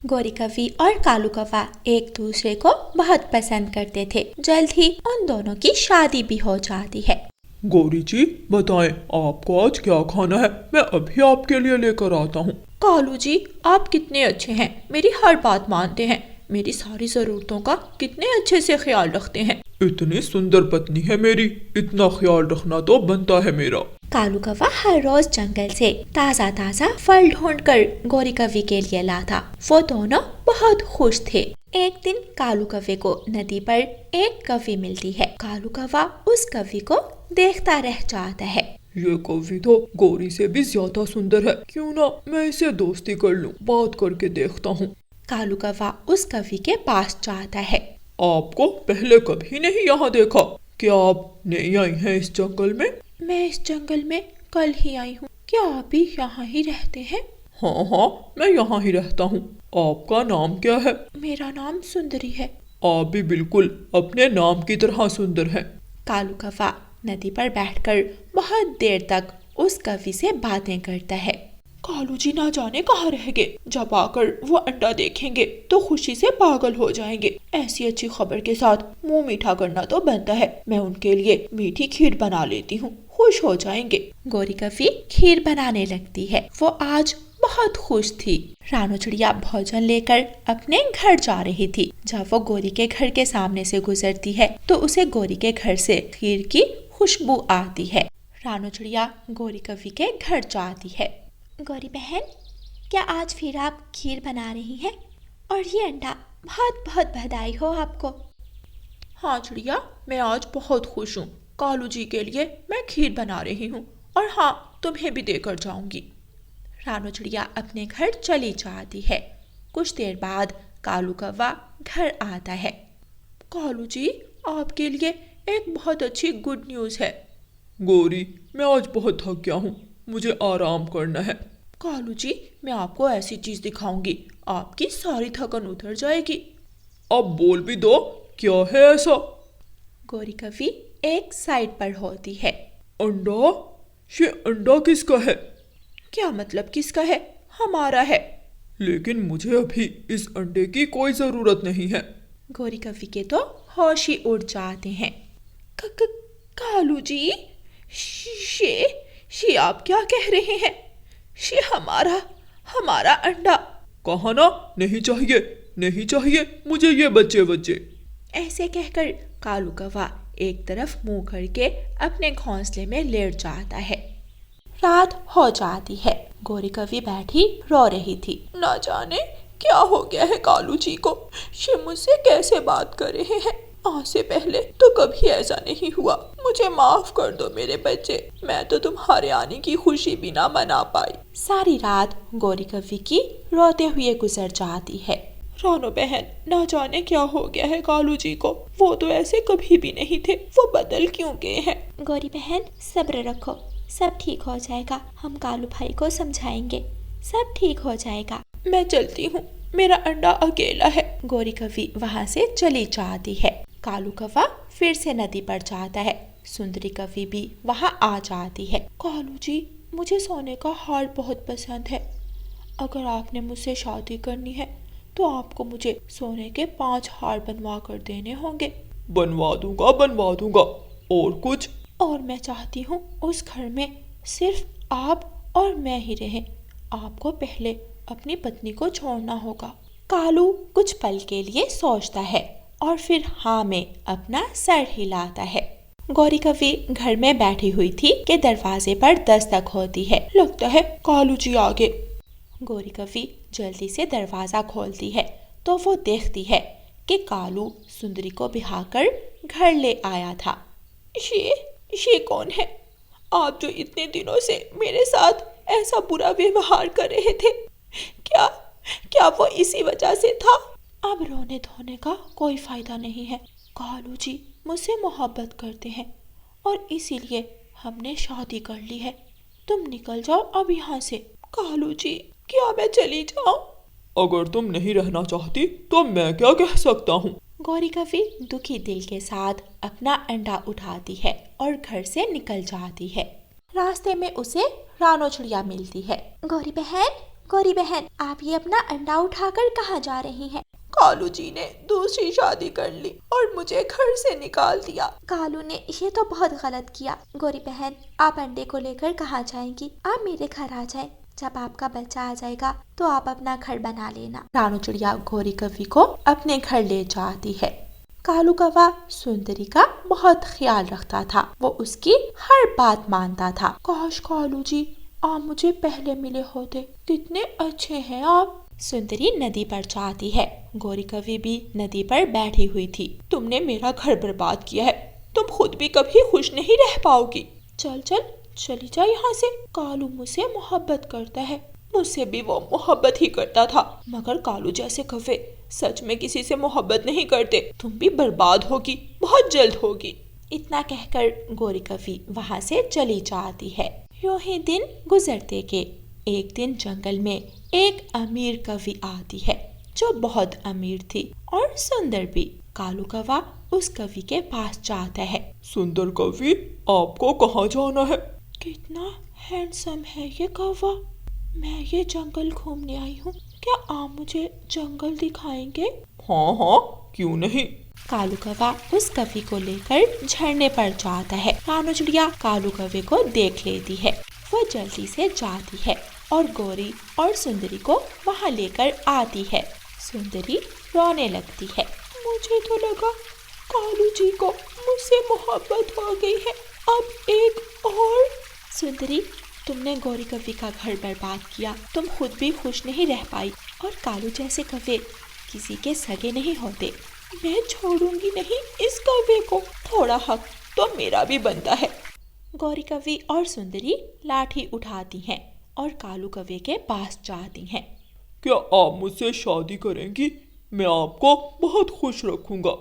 गौरी कवि और कालू कौवा एक दूसरे को बहुत पसंद करते थे। जल्द ही उन दोनों की शादी भी हो जाती है। गौरी जी बताएं, आपको आज क्या खाना है? मैं अभी आपके लिए लेकर आता हूँ। कालू जी आप कितने अच्छे हैं, मेरी हर बात मानते हैं, मेरी सारी जरूरतों का कितने अच्छे से ख्याल रखते हैं। इतनी सुंदर पत्नी है मेरी, इतना ख्याल रखना तो बनता है मेरा। कालू कौवा हर रोज जंगल से ताज़ा ताज़ा फल ढूंढकर गौरी कवि के लिए लाता। वो दोनों बहुत खुश थे। एक दिन कालू कौवे को नदी पर एक कवि मिलती है। कालू कौवा उस कवि को देखता रह जाता है। ये कवि तो गौरी से भी ज्यादा सुंदर है, क्यों ना मैं इसे दोस्ती कर लूं, बात करके देखता हूँ। कालू कौवा उस कवि के पास जाता है। आपको पहले कभी नहीं यहाँ देखा, क्या आप नई आई हैं इस जंगल में? मैं इस जंगल में कल ही आई हूँ, क्या आप भी यहाँ ही रहते हैं? हाँ हाँ, मैं यहाँ ही रहता हूँ। आपका नाम क्या है? मेरा नाम सुंदरी है। आप भी बिल्कुल अपने नाम की तरह सुंदर हैं। कालू कौवा नदी पर बैठकर बहुत देर तक उस कवि से बातें करता है। कालू जी ना जाने कहाँ रह गए, जब आकर वो अंडा देखेंगे तो खुशी से पागल हो जाएंगे। ऐसी अच्छी खबर के साथ मुंह मीठा करना तो बनता है। मैं उनके लिए मीठी खीर बना लेती हूँ, खुश हो जाएंगे। गौरी कवि खीर बनाने लगती है। वो आज बहुत खुश थी। रानो चिड़िया भोजन लेकर अपने घर जा रही थी। जब वो गौरी के घर के सामने से गुजरती है तो उसे गौरी के घर से खीर की खुशबू आती है। रानो चिड़िया गौरी कवि के घर जाती है। गौरी बहन, क्या आज फिर आप खीर बना रही हैं? और ये अंडा, बहुत बहुत बधाई हो आपको। हाँ चिड़िया, मैं आज बहुत खुश हूँ। कालू जी के लिए मैं खीर बना रही हूँ और हाँ, तुम्हें भी देकर जाऊंगी। रानो चिड़िया अपने घर चली जाती है। कुछ देर बाद कालू कौवा घर आता है। कालू जी, आपके लिए एक बहुत अच्छी गुड न्यूज़ है। गौरी, मैं आज बहुत थक गया हूँ, मुझे आराम करना है। कालू जी, मैं आपको ऐसी चीज दिखाऊंगी, आपकी सारी थकन उतर जाएगी। अब बोल भी दो, क्या है ऐसा? गौरी कवि एक साइड पर होती है। अंडा? ये अंडा किसका है? क्या मतलब किसका है? हमारा है। लेकिन मुझे अभी इस अंडे की कोई जरूरत नहीं है। गौरी कवि के तो होश ही उड़ जाते हैं। कालू जी, ये आप क्या कह रहे हैं? ये हमारा अंडा। कहा ना, नहीं चाहिए, नहीं चाहिए मुझे ये बच्चे। ऐसे कहकर कालू कौवा एक तरफ मुंह करके अपने घोंसले में लेट जाता है। रात हो जाती है। गौरी कवि बैठी रो रही थी। ना जाने क्या हो गया है कालू जी को, ये मुझसे कैसे बात कर रहे हैं। आज से पहले तो कभी ऐसा नहीं हुआ। मुझे माफ कर दो मेरे बच्चे, मैं तो तुम्हारे आने की खुशी भी ना मना पाई। सारी रात गौरी कवि की रोते हुए गुजर जाती है। रानो बहन, ना जाने क्या हो गया है कालू जी को, वो तो ऐसे कभी भी नहीं थे, वो बदल क्यों गए हैं? गौरी बहन, सब्र रखो, सब ठीक हो जाएगा। हम कालू भाई को समझाएंगे, सब ठीक हो जाएगा। मैं चलती हूँ, मेरा अंडा अकेला है। गौरी कवि वहाँ से चली जाती है। कालू कौवा फिर से नदी पर जाता है। सुंदरी कवि भी वहाँ आ जाती है। कालू जी, मुझे सोने का हार बहुत पसंद है। अगर आपने मुझसे शादी करनी है तो आपको मुझे सोने के 5 हार बनवा कर देने होंगे। बनवा दूंगा। और कुछ? और मैं चाहती हूँ उस घर में सिर्फ आप और मैं ही रहें। आपको पहले अपनी पत्नी को छोड़ना होगा। कालू कुछ पल के लिए सोचता है और फिर हाँ में अपना सर हिलाता है। गौरी कवि घर में बैठी हुई थी कि दरवाजे पर दस्तक होती है। लगता है कालू जी आ गए। गौरी कवि जल्दी से दरवाजा खोलती है तो वो देखती है कि कालू सुंदरी को बिहाकर घर ले आया था। ये कौन है? आप जो इतने दिनों से मेरे साथ ऐसा बुरा व्यवहार कर रहे थे, क्या वो इसी वजह से था? अब रोने धोने का कोई फायदा नहीं है। कालू जी मुझसे मोहब्बत करते हैं और इसीलिए हमने शादी कर ली है। तुम निकल जाओ अब यहाँ से। कालू जी, क्या मैं चली जाऊं? अगर तुम नहीं रहना चाहती तो मैं क्या कह सकता हूँ? गौरी कवि दुखी दिल के साथ अपना अंडा उठाती है और घर से निकल जाती है। रास्ते में उसे रानो चिड़िया मिलती है। गौरी बहन, गौरी बहन, आप ये अपना अंडा उठाकर कहाँ जा रही हैं? कालू जी ने दूसरी शादी कर ली और मुझे घर से निकाल दिया। कालू ने ये तो बहुत गलत किया। गौरी बहन, आप अंडे को लेकर कहाँ जाएंगी? आप मेरे घर आ जाएं। जब आपका बच्चा आ जाएगा तो आप अपना घर बना लेना। रानू चिड़िया गौरी कव्वी को अपने घर ले जाती है। कालू कौवा सुंदरी का बहुत ख्याल रखता था। वो उसकी हर बात मानता था। काश कालू जी आप मुझे पहले मिले होते, कितने अच्छे हैं आप। सुंदरी नदी पर जाती है। गौरी कव्वी भी नदी पर बैठी हुई थी। तुमने मेरा घर बर्बाद किया है, तुम खुद भी कभी खुश नहीं रह पाओगी। चल चल चली जा यहाँ से। कालू मुझसे मोहब्बत करता है। मुझसे भी वो मोहब्बत ही करता था, मगर कालू जैसे कव्वे सच में किसी से मोहब्बत नहीं करते। तुम भी बर्बाद होगी, बहुत जल्द होगी। इतना कहकर गौरी कव्वी वहाँ से चली जाती है। यूं ही दिन गुजरते के एक दिन जंगल में एक अमीर कव्वी आती है, जो बहुत अमीर थी और सुंदर भी। कालू कौवा उस कव्वी के पास जाता है। सुंदर कव्वी, आपको कहाँ जाना है? कितना हैंडसम है ये कौवा। मैं ये जंगल घूमने आई हूँ, क्या आप मुझे जंगल दिखाएंगे? हाँ हाँ, क्यों नहीं। कालू कौवा उस कव्वी को लेकर झरने पर जाता है। रानू चिड़िया कालू कव्वे को देख लेती है। वो जल्दी से जाती है और गौरी और सुंदरी को वहाँ लेकर आती है। सुंदरी रोने लगती है। मुझे तो लगा कालू जी को मुझसे मोहब्बत हो गई है, अब एक और। सुंदरी, तुमने गौरी कव्वी का घर बर्बाद किया। तुम खुद भी खुश नहीं रह पाई और कालू जैसे कव्वे किसी के सगे नहीं होते। मैं छोड़ूंगी नहीं इस कव्वे को, थोड़ा हक तो मेरा भी बनता है। गौरी कव्वी और सुंदरी लाठी उठाती हैं और कालू कव्वे के पास जाती हैं। क्या आप मुझसे शादी करेंगी? मैं आपको बहुत खुश रखूंगा।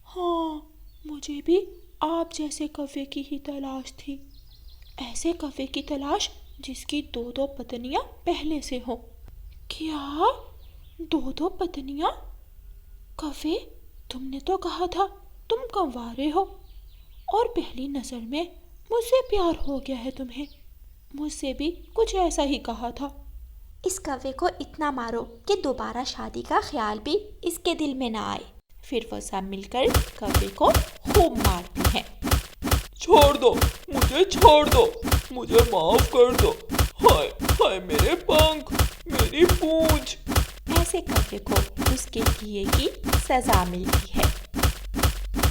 हाँ, मुझे भी आप जैसे कव्वे की ही तलाश थी। ऐसे कव्वे की तलाश जिसकी दो दो पत्नियां पहले से हो। क्या दो दो पत्नियां? कव्वे, तुमने तो कहा था तुम कंवारे हो और पहली नजर में मुझसे प्यार हो गया है तुम्हें। मुझसे भी कुछ ऐसा ही कहा था। इस कव्वे को इतना मारो कि दोबारा शादी का ख्याल भी इसके दिल में ना आए। फिर वो सब मिलकर कव्वे को खूब मारती हैं। छोड़ दो मुझे, छोड़ दो मुझे, माफ कर दो। हाय हाय मेरे पंख, मेरी पूंछ। ऐसे कव्वे को उसके किए की सजा मिलती है।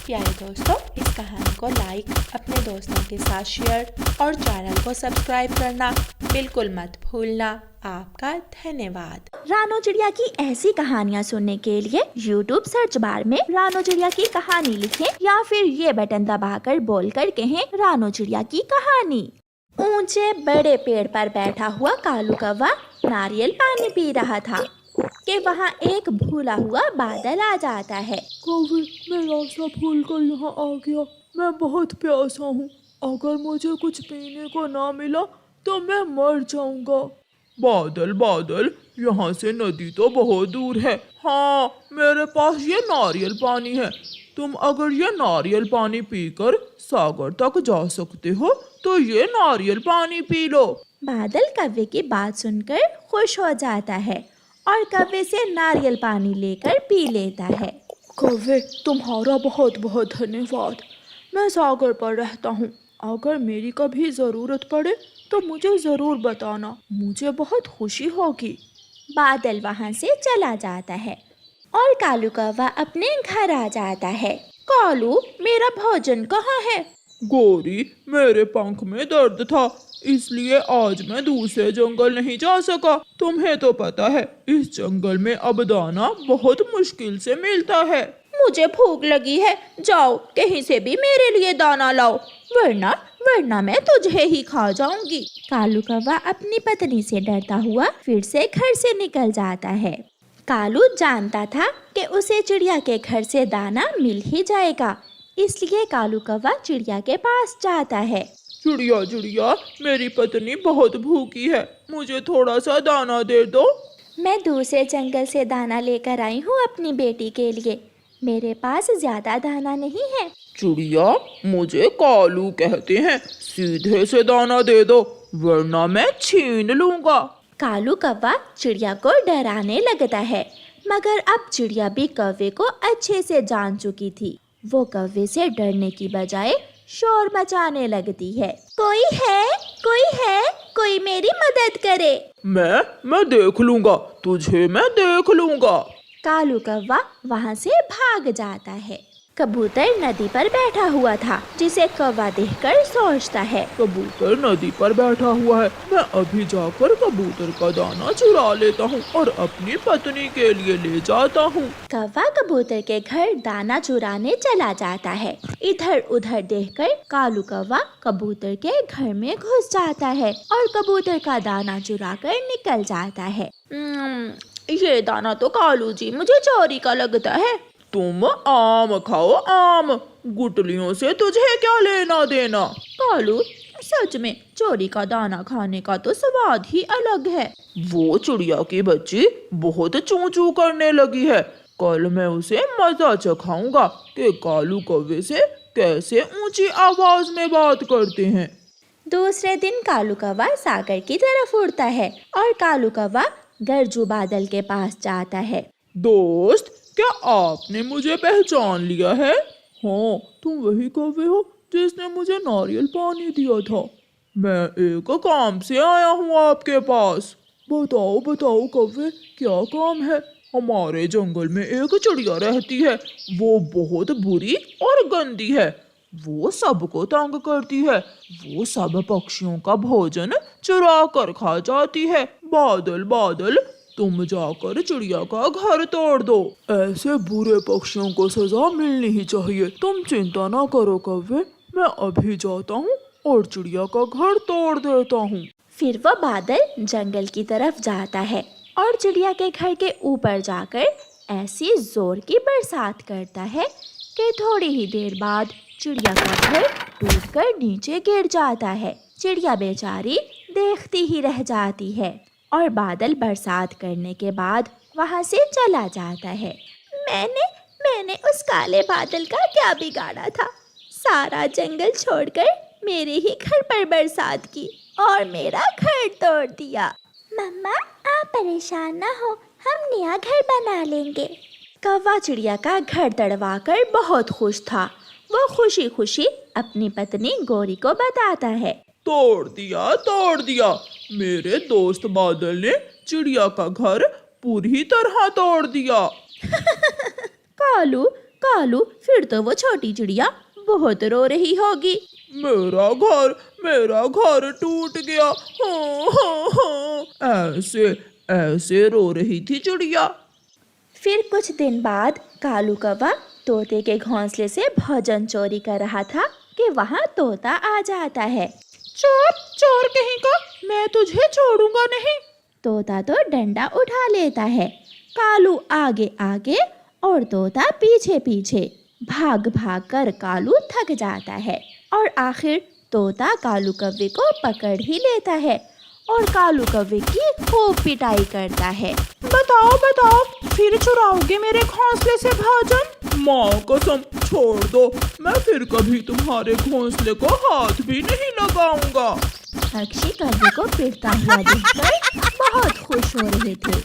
प्यारे दोस्तों, इस कहानी को लाइक, अपने दोस्तों के साथ शेयर और चैनल को सब्सक्राइब करना बिल्कुल मत भूलना। आपका धन्यवाद। रानू चिड़िया की ऐसी कहानियाँ सुनने के लिए YouTube सर्च बार में रानू चिड़िया की कहानी लिखें या फिर ये बटन दबाकर बोलकर कहें रानू चिड़िया की कहानी। ऊंचे बड़े पेड़ पर बैठा हुआ कालू कौवा नारियल पानी पी रहा था कि वहाँ एक भूला हुआ बादल आ जाता है। कव्वे, मैं रास्ता भूल कर यहाँ आ गया। मैं बहुत प्यासा हूँ। अगर मुझे कुछ पीने को ना मिला तो मैं मर जाऊंगा। बादल बादल, यहाँ से नदी तो बहुत दूर है। हाँ, मेरे पास ये नारियल पानी है। तुम अगर ये नारियल पानी पीकर सागर तक जा सकते हो तो ये नारियल पानी पी लो। बादल कव्वे की बात सुनकर खुश हो जाता है और कव्वे से नारियल पानी लेकर पी लेता है। कव्वे, तुम्हारा बहुत बहुत धन्यवाद। मैं सागर पर रहता हूँ। अगर मेरी कभी ज़रूरत पड़े तो मुझे ज़रूर बताना, मुझे बहुत खुशी होगी। बादल वहाँ से चला जाता है और कालू कौवा अपने घर आ जाता है। कालू, मेरा भोजन कहाँ है? गौरी, मेरे पंख में दर्द था, इसलिए आज मैं दूसरे जंगल नहीं जा सका। तुम्हें तो पता है, इस जंगल में अब दाना बहुत मुश्किल से मिलता है। मुझे भूख लगी है, जाओ कहीं से भी मेरे लिए दाना लाओ, वरना मैं तुझे ही खा जाऊंगी। कालू कौवा अपनी पत्नी से डरता हुआ फिर से घर से निकल जाता है। कालू जानता था कि उसे चिड़िया के घर से दाना मिल ही जाएगा, इसलिए कालू कौवा चिड़िया के पास जाता है। चिड़िया चिड़िया, मेरी पत्नी बहुत भूखी है, मुझे थोड़ा सा दाना दे दो। मैं दूसरे जंगल से दाना लेकर आई हूँ अपनी बेटी के लिए, मेरे पास ज्यादा दाना नहीं है। चिड़िया, मुझे कालू कहते हैं, सीधे से दाना दे दो वरना मैं छीन लूंगा। कालू कौवा चिड़िया को डराने लगता है, मगर अब चिड़िया भी कौवे को अच्छे से जान चुकी थी। वो कौवे से डरने की बजाय शोर मचाने लगती है। कोई है, कोई है, कोई मेरी मदद करे। मैं देख लूंगा, तुझे मैं देख लूंगा। कालू कौवा वहाँ से भाग जाता है। कबूतर नदी पर बैठा हुआ था, जिसे कौवा देखकर सोचता है, कबूतर नदी पर बैठा हुआ है, मैं अभी जाकर कबूतर का दाना चुरा लेता हूँ और अपनी पत्नी के लिए ले जाता हूँ। कौवा कबूतर के घर दाना चुराने चला जाता है। इधर उधर देखकर कालू कौवा कबूतर के घर में घुस जाता है और कबूतर का दाना चुराकर निकल जाता है। ये दाना तो कालू जी मुझे चोरी का लगता है। तुम आम खाओ, आम, गुटलियों से तुझे क्या लेना देना। कालू, सच में चोरी का दाना खाने का तो स्वाद ही अलग है। वो चिड़िया की बच्ची बहुत चूं चूं करने लगी है। कल मैं उसे मजा चखाऊंगा कि कालू कौवे से कैसे ऊंची आवाज में बात करते हैं। दूसरे दिन कालू कौवा सागर की तरफ उड़ता है और कालू कौवा गरजू बादल के पास जाता है। दोस्त, क्या आपने मुझे पहचान लिया है? हाँ, तुम वही कौवे हो जिसने मुझे नारियल पानी दिया था। मैं एक काम से आया हूँ आपके पास। बताओ बताओ कौवे, क्या काम है? हमारे जंगल में एक चिड़िया रहती है, वो बहुत बुरी और गंदी है। वो सबको तंग करती है। वो सब पक्षियों का भोजन चुरा कर खा जाती है। बादल बादल, तुम जाकर चिड़िया का घर तोड़ दो। ऐसे बुरे पक्षियों को सजा मिलनी ही चाहिए। तुम चिंता ना करो कौवे, मैं अभी जाता हूँ और चिड़िया का घर तोड़ देता हूँ। फिर वो बादल जंगल की तरफ जाता है और चिड़िया के घर के ऊपर जाकर ऐसी जोर की बरसात करता है कि थोड़ी ही देर बाद चिड़िया का घर टूटकर नीचे गिर जाता है। चिड़िया बेचारी देखती ही रह जाती है और बादल बरसात करने के बाद वहाँ से चला जाता है। मैंने उस काले बादल का क्या बिगाड़ा था? सारा जंगल छोड़कर मेरे ही घर पर बरसात की और मेरा घर तोड़ दिया। मम्मा, आप परेशान ना हो, हम नया घर बना लेंगे। कौवा चिड़िया का घर तड़वाकर बहुत खुश था। वो खुशी खुशी अपनी पत्नी गोरी को बताता है, तोड़ दिया। मेरे दोस्त बादल ने चिड़िया का घर पूरी तरह तोड़ दिया। कालू, फिर तो वो छोटी चिड़िया बहुत रो रही होगी। मेरा घर टूट गया। हाँ, ऐसे रो रही थी चिड़िया। फिर कुछ दिन बाद कालू कौवा तोते के घोंसले से भोजन चोरी कर रहा था कि वहाँ तोता आ जाता है। चोर कहीं का, मैं तुझे छोड़ूंगा नहीं। तोता तो डंडा उठा लेता है। कालू आगे आगे और तोता पीछे पीछे। भाग भाग कर कालू थक जाता है और आखिर तोता कालू कौवे को पकड़ ही लेता है और कालू कौवे की खूब पिटाई करता है। बताओ, फिर चुराओगे मेरे घोंसले से भोजन? माँ कसम, छोड़ दो, मैं फिर कभी तुम्हारे घोंसले को हाथ भी नहीं लगाऊंगा। पक्षी कौवे को पिटता हुआ देखकर बहुत खुश हो रहे थे।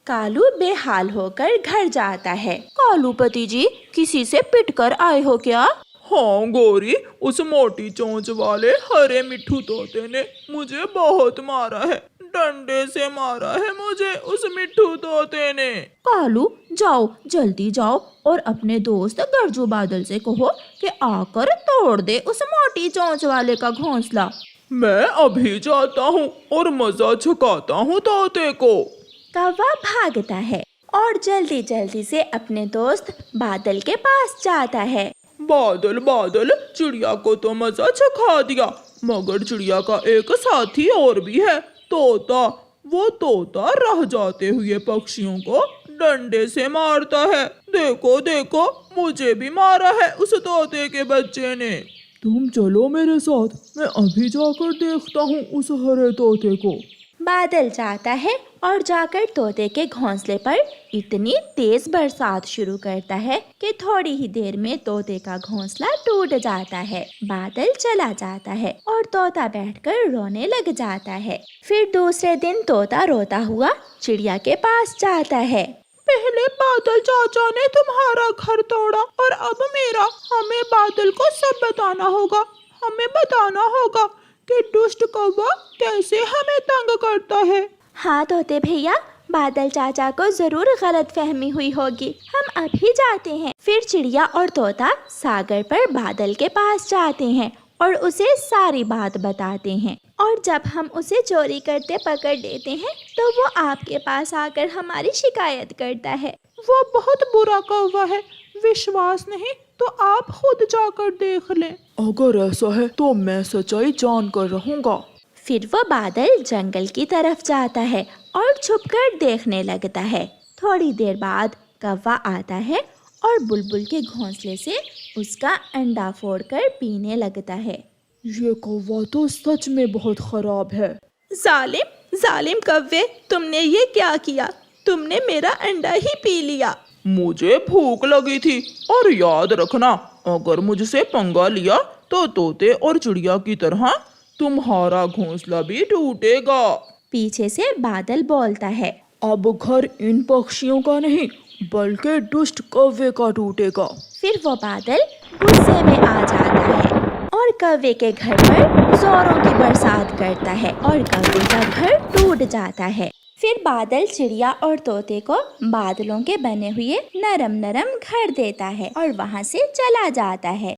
कालू बेहाल होकर घर जाता है। कालू पति जी, किसी से पिटकर आए हो क्या? हाँ गोरी, उस मोटी चोंच वाले हरे मिट्ठू तोते ने मुझे बहुत मारा है। डंडे से मारा है मुझे उस मिट्ठू तोते ने। कालू, जाओ, जल्दी जाओ और अपने दोस्त गरजू बादल से कहो कि आकर तोड़ दे उस मोटी चोंच वाले का घोंसला। मैं अभी जाता हूँ और मजा चखाता हूँ तोते को। कौवा भागता है और जल्दी जल्दी से अपने दोस्त बादल के पास जाता है। बादल, चिड़िया को तो मजा चखा दिया, मगर चिड़िया का एक साथी और भी है, तोता। वो तोता रह जाते हुए पक्षियों को डंडे से मारता है। देखो, मुझे भी मारा है उस तोते के बच्चे ने। तुम चलो मेरे साथ, मैं अभी जाकर देखता हूँ उस हरे तोते को। बादल जाता है और जाकर तोते के घोंसले पर इतनी तेज बरसात शुरू करता है कि थोड़ी ही देर में तोते का घोंसला टूट जाता है। बादल चला जाता है और तोता बैठकर रोने लग जाता है। फिर दूसरे दिन तोता रोता हुआ चिड़िया के पास जाता है। पहले बादल चाचा ने तुम्हारा घर तोड़ा और अब मेरा। हमें बादल को सब बताना होगा। हमें बताना होगा कि दुष्ट कौवा कैसे हमें तंग करता है। हाँ तोते भैया, बादल चाचा को जरूर गलत फहमी हुई होगी। हम अभी जाते हैं। फिर चिड़िया और तोता सागर पर बादल के पास जाते हैं और उसे सारी बात बताते हैं। और जब हम उसे चोरी करते पकड़ लेते हैं तो वो आपके पास आकर हमारी शिकायत करता है। वो बहुत बुरा कौवा है। विश्वास नहीं तो आप खुद जाकर देख लें। अगर ऐसा है तो मैं सच्चाई जान कर रहूंगा। फिर वो बादल जंगल की तरफ जाता है और छुपकर देखने लगता है। थोड़ी देर बाद कौवा आता है और बुलबुल के घोंसले से उसका अंडा फोड़कर पीने लगता है। ये कौवा तो सच में बहुत खराब है। जालिम कौवे, तुमने ये क्या किया? तुमने मेरा अंडा ही पी लिया। मुझे भूख लगी थी और याद रखना, अगर मुझसे पंगा लिया तो तोते और चिड़िया की तरह तुम्हारा घोंसला भी टूटेगा। पीछे से बादल बोलता है। अब घर इन पक्षियों का नहीं बल्कि दुष्ट कौवे का टूटेगा। फिर वो बादल गुस्से में आ जाता है और कौवे के घर पर जोरों की बरसात करता है और कौवे का घर टूट जाता है। फिर बादल चिड़िया और तोते को बादलों के बने हुए नरम नरम घर देता है और वहाँ से चला जाता है।